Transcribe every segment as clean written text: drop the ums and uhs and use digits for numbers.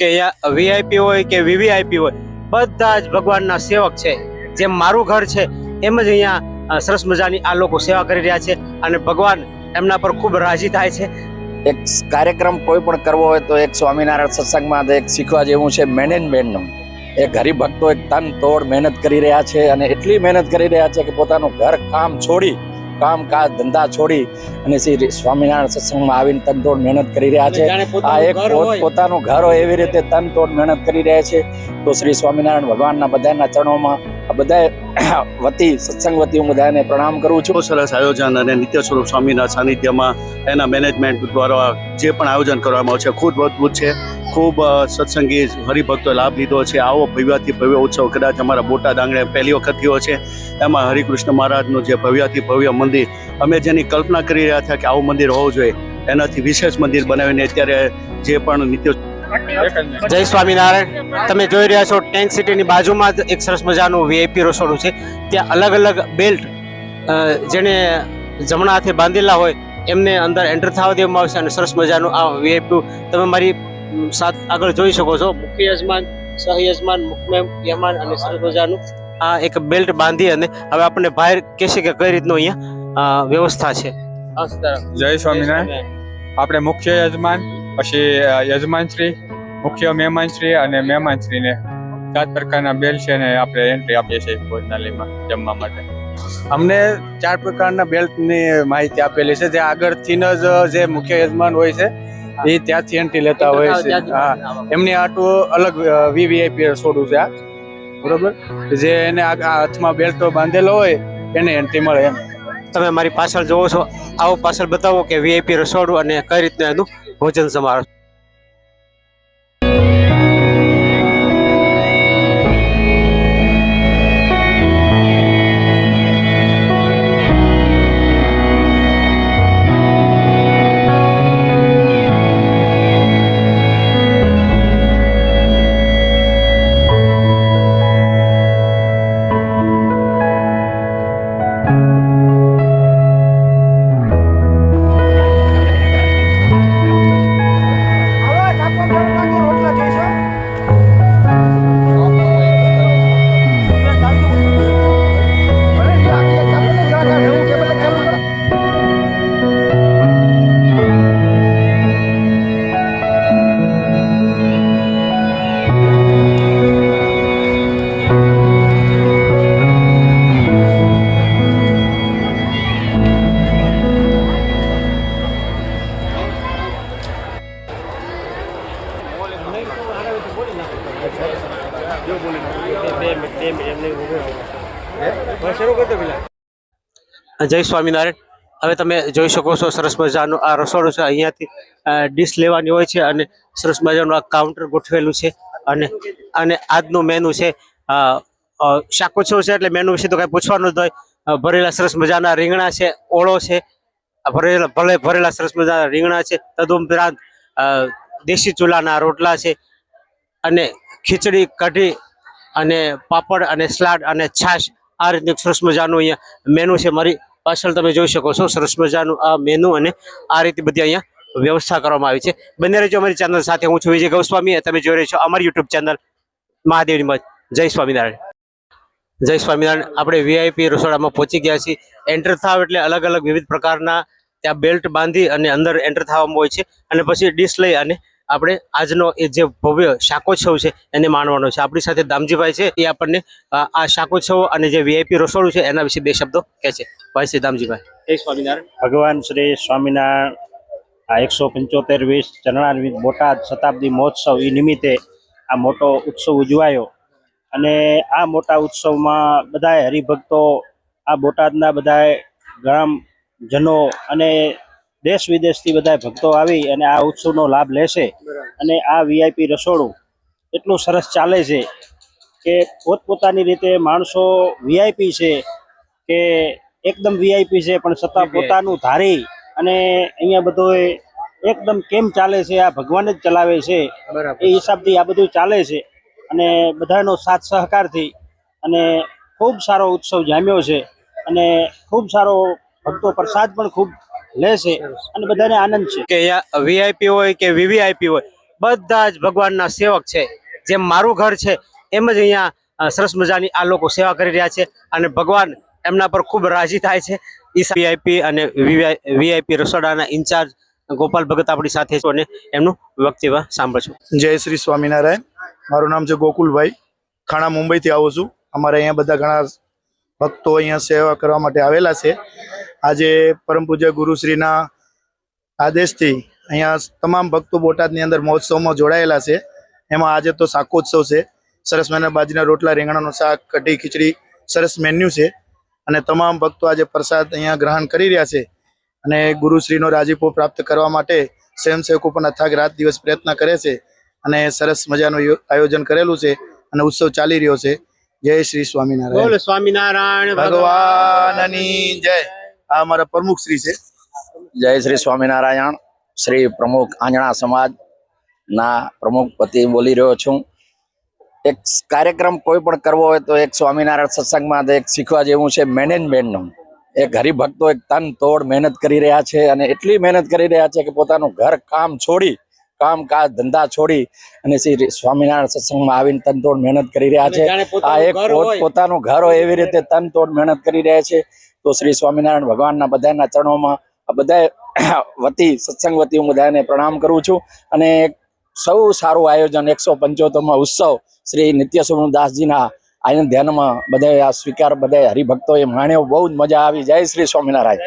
કે અહીંયા વીઆઈપી હોય કે વીવીઆઈપી હોય બધા જ ભગવાનના સેવક છે. જેમ મારું ઘર છે એમ જ અહીંયા સરસ મજાની આ લોકો સેવા કરી રહ્યા છે અને ભગવાન એમના પર ખૂબ રાજી થાય છે. એક કાર્યક્રમ કોઈ પણ કરવો હોય તો એક સ્વામિનારાયણ સત્સંગમાં એક શીખવા જેવું છે મેનેજમેન્ટનું. એક હરિભક્તો એક તન તોડ મહેનત કરી રહ્યા છે અને એટલી મહેનત કરી રહ્યા છે કે પોતાનું ઘર કામ છોડી કામકાજ ધંધા છોડી અને શ્રી સ્વામિનારાયણ સત્સંગમાં આવીને તનતોડ મહેનત કરી રહ્યા છે. આ એક પોતાનું ઘર હોય એવી રીતે તનતોડ મહેનત કરી રહ્યા છે. તો શ્રી સ્વામિનારાયણ ભગવાનના બધાના ચરણોમાં આ બધા વતી સત્સંગ વતી હું બધાને પ્રણામ કરું છું. સરસ આયોજન અને નિત્ય સ્વરૂપ સ્વામીના સાનિધ્યમાં એના મેનેજમેન્ટ દ્વારા જે પણ આયોજન કરવામાં આવે છે ખૂબ અદભુત છે. ખૂબ સત્સંગી હરિભક્તોએ લાભ લીધો છે. આવો ભવ્યથી ભવ્ય ઉત્સવ કદાચ અમારા બોટાદ આંગણે પહેલી વખત થયો છે. એમાં હરિકૃષ્ણ મહારાજનું જે ભવ્યથી ભવ્ય મંદિર અમે જેની કલ્પના કરી રહ્યા હતા કે આવું મંદિર હોવું જોઈએ એનાથી વિશેષ મંદિર બનાવીને અત્યારે જે પણ નિત્ય. જય સ્વામિનારાયણ. તમે જોઈ રહ્યા છો ટેન્ક સિટીની બાજુમાં જ એક સરસ મજાનું વીઆઈપી રસોડું છે. ત્યાં અલગ અલગ બેલ્ટ જેને જમણા હાથે બાંધેલા હોય એમને અંદર એન્ટર થવા દેવામાં આવશે અને સરસ મજાનું આ વીઆઈપી તમે મારી સાથ આગળ જોઈ શકો છો. મુખ્ય યજમાન, સહયજમાન, મુખ્ય યજમાન અને સરસ મજાનું આ એક બેલ્ટ બાંધી અને હવે આપણને બહાર કહેશે કે કઈ રીતનું અહીંયા વ્યવસ્થા છે. જય સ્વામિનારાયણ. આપણે મુખ્ય યજમાન, પછી યજમાનશ્રી, મુખ્ય મહેમાનશ્રી અને મહેમાનશ્રીને 7 પ્રકારના બેલ છે ને આપણે એન્ટ્રી આપીએ છીએ ભોજનાલયમાં જમવા માટે. અમને 4 પ્રકારના બેલ્ટની માહિતી આપેલી છે. જે આગળથી જ જે મુખ્ય યજમાન હોય છે એ ત્યાંથી એન્ટ્રી લેતા હોય છે. હા, એમની આટલું અલગ વીવીઆઈપી રસોડું છે આ, બરોબર. જે એને હાથમાં બેલ્ટ બાંધેલો હોય એને એન્ટ્રી મળે એમ. તમે મારી પાછળ જોવો છો, આવો પાછળ બતાવો કે વીઆઈપી રસોડું અને કઈ રીતના એનું ભોજન સમારોહ. જય સ્વામિનારાયણ. હવે તમે જોઈ શકો છો સરસ મજાનું આ રસોડું છે. અહીંયાથી ડીશ લેવાની હોય છે અને સરસ મજાનું આ કાઉન્ટર ગોઠવેલું છે અને આજનું મેનુ છે શાકોત્સવ છે એટલે મેનુ વિશે તો કાંઈ પૂછવાનું જ હોય. ભરેલા સરસ મજાના રીંગણા છે, ઓળો છે, ભરેલા સરસ મજાના રીંગણા છે, તદુપરાંત દેશી ચૂલાના રોટલા છે અને ખીચડી, કઢી અને પાપડ અને સલાડ અને છાશ. આ રીતનું સરસ મજાનું અહીંયા મેનુ છે. મારી પાછળ તમે જોઈ શકો છો સરસ મજાનું આ મેનુ અને આ રીતે બધી અહીંયા વ્યવસ્થા કરવામાં આવી છે. બને રહેજો અમારી ચેનલ સાથે. હું છું વિજય ગોસ્વામી. તમે જોઈ રહ્યા છો અમારી યુટ્યુબ ચેનલ મહાદેવની મત. જય સ્વામિનારાયણ. જય સ્વામિનારાયણ. આપણે વીઆઈપી રસોડામાં પહોંચી ગયા છીએ. એન્ટર થાવ એટલે અલગ અલગ વિવિધ પ્રકારના ત્યાં બેલ્ટ બાંધી અને અંદર એન્ટર થવામાં હોય છે અને પછી ડીશ લઈ અને આપણે આજનો એ જે ભવ્ય શાકોત્સવ છે એને માણવાનો છે. આપણી સાથે દામજીભાઈ છે, એ આપણને આ શાકોત્સવ અને જે વીઆઈપી રસોડું છે એના વિશે 2 શબ્દો કહે છે. ભાઈ શ્રી દામજીભાઈ. જય સ્વામિનારાયણ. ભગવાન શ્રી સ્વામિનારાયણ આ 175 ચરણારવિંદ બોટાદ શતાબ્દી મહોત્સવ એ નિમિત્તે આ મોટો ઉત્સવ ઉજવાયો અને આ મોટા ઉત્સવમાં બધાય હરિભક્તો, આ બોટાદના બધાય ગ્રામજનો અને દેશ વિદેશથી બધા ભક્તો આવી અને આ ઉત્સવનો લાભ લેશે. અને આ વીઆઈપી રસોડું એટલું સરસ ચાલે છે કે પોતપોતાની રીતે માણસો વીઆઈપી છે કે એકદમ વીઆઈપી છે પણ છતાં પોતાનું ધારી અને અહીંયા બધો એકદમ કેમ ચાલે છે, આ ભગવાન જ ચલાવે છે એ હિસાબથી આ બધું ચાલે છે અને બધાનો સાથ સહકારથી અને ખૂબ સારો ઉત્સવ જામ્યો છે અને ખૂબ સારો ભક્તો પ્રસાદ પણ ખૂબ લે છે અને બધાને આનંદ છે. કે અહીંયા વીઆઈપી હોય કે વીવીઆઈપી હોય બધા જ ભગવાનના સેવક છે. જેમ મારું ઘર છે એમ જ અહીંયા સરસ મજાની આ લોકો સેવા કરી રહ્યા છે અને ભગવાન એમના પર ખૂબ રાજી થાય છે. વીઆઈપી અને વીઆઈપી રસોડાના ઇન્ચાર્જ ગોપાલ ભગત આપણી સાથે છે અને એમનું વક્તવ્ય સાંભળશું. જય શ્રી સ્વામિનારાયણ. મારું નામ છે ગોકુલભાઈ. થાણા મુંબઈથી આવું છું. અમારે અહીંયા બધા ઘણા ભક્તો અહીંયા સેવા કરવા માટે આવેલા છે. આજે પરમ પૂજ્ય ગુરુશ્રીના આદેશથી અહીંયા તમામ ભક્તો બોટાદની અંદર મહોત્સવમાં જોડાયેલા છે. એમાં આજે તો શાકોત્સવ છે. સરસ મજાના બાજરીના રોટલા, રીંગણાનું શાક, કઢી, ખીચડી, સરસ મેન્યુ છે અને તમામ ભક્તો આજે પ્રસાદ અહીંયા ગ્રહણ કરી રહ્યા છે. અને ગુરુશ્રીનો રાજીપો પ્રાપ્ત કરવા માટે સ્વયંસેવકો પણ અથાગ રાત દિવસ પ્રયત્ન કરે છે અને સરસ મજાનું આયોજન કરેલું છે અને ઉત્સવ ચાલી રહ્યો છે. જય શ્રી સ્વામિનારાયણ. બોલ સ્વામિનારાયણ ભગવાનની જય. આ અમારા પ્રમુખ શ્રી છે. જય શ્રી સ્વામિનારાયણ. શ્રી પ્રમુખ આંજણા સમાજના પ્રમુખ પતિ બોલી રહ્યો છું. એક કાર્યક્રમ કોઈ પણ કરવો હોય તો એક સ્વામિનારાયણ સત્સંગમાં એક શીખવા જેવું છે મેનેજમેન્ટનું. એક હરિભક્તો એક તન તોડ મહેનત કરી રહ્યા છે અને એટલી મહેનત કરી રહ્યા છે કે પોતાનું ઘર કામ છોડી, કામકાજ ધંધા છોડી અને શ્રી સ્વામિનારાયણ સત્સંગમાં આવીને તન તોડ મહેનત કરી રહ્યા છે. આ એક પોતાનું ઘર હોય એવી રીતે તન તોડ મહેનત કરી રહ્યા છે. તો શ્રી સ્વામિનારાયણ ભગવાનના બધાના ચરણોમાં બધા વતી સત્સંગ વતી હું બધાને પ્રણામ કરું છું. અને સૌ સારું આયોજન 175માં ઉત્સવ શ્રી નિત્યસ્વરૂપ દાસજીના આનંદ ધ્યાનમાં બધા આ સ્વીકાર બધા હરિભક્તોએ માણ્યો. બહુ જ મજા આવી. જય શ્રી સ્વામિનારાયણ.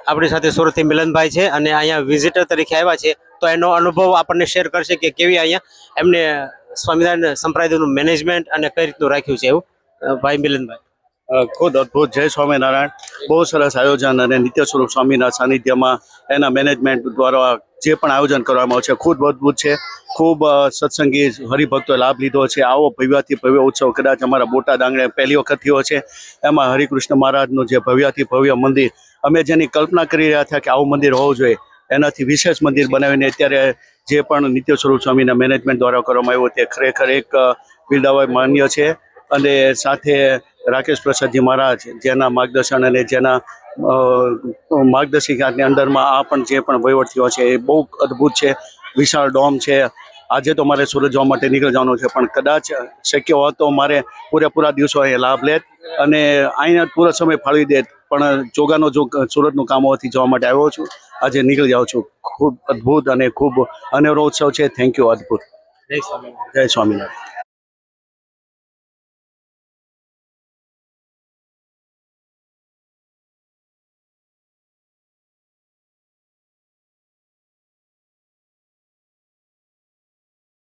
આપણી સાથે સુરતથી મિલનભાઈ છે અને અહીંયા વિઝિટર તરીકે આવ્યા છે. તો એનો અનુભવ આપણને શેર કરશે કે કેવી અહીંયા એમને સ્વામિનારાયણ સંપ્રદાયનું મેનેજમેન્ટ અને કઈ રીતનું રાખ્યું છે. એવું ભાઈ મિલનભાઈ. ખુદ અદ્ભુત. જય સ્વામિનારાયણ. બહુ સરસ આયોજન અને નિત્ય સ્વરૂપ સ્વામીના સાનિધ્યમાં એના મેનેજમેન્ટ દ્વારા જે પણ આયોજન કરવામાં આવે છે ખૂબ અદ્ભુત છે. ખૂબ સત્સંગી હરિભક્તોએ લાભ લીધો છે. આવો ભવ્યાથી ભવ્ય ઉત્સવ કદાચ અમારા બોટાદ આંગણે પહેલી વખત થયો છે. એમાં હરિકૃષ્ણ મહારાજનું જે ભવ્યાથી ભવ્ય મંદિર, અમે જેની કલ્પના કરી રહ્યા હતા કે આવું મંદિર હોવું જોઈએ, એનાથી વિશેષ મંદિર બનાવીને અત્યારે જે પણ નિત્ય સ્વરૂપ સ્વામીના મેનેજમેન્ટ દ્વારા કરવામાં આવ્યું તે ખરેખર એક બિરદાવવા માન્ય છે. અને સાથે રાકેશ પ્રસાદજી મહારાજ જેના માર્ગદર્શન અને જેના માર્ગદર્શિકાની અંદરમાં આ પણ જે પણ વહીવટ થયો છે એ બહુ અદ્ભુત છે. વિશાળ ડોમ છે. આજે તો મારે સુરત જવા માટે નીકળી જવાનું છે, પણ કદાચ શક્ય હોત તો મારે પૂરેપૂરા દિવસો અહીંયા લાભ લેત અને અહીંયા પૂરો સમય ફાળવી દેત, પણ જોગાનો જોગ સુરતનું કામ હોવાથી જવા માટે આવ્યો છું. આજે નીકળી જાઉં છું. ખૂબ અદ્ભુત અને ખૂબ અનેરો ઉત્સવ છે. Thank you. અદ્ભુત. જય સ્વામિનારાયણ. જય સ્વામિનારાયણ.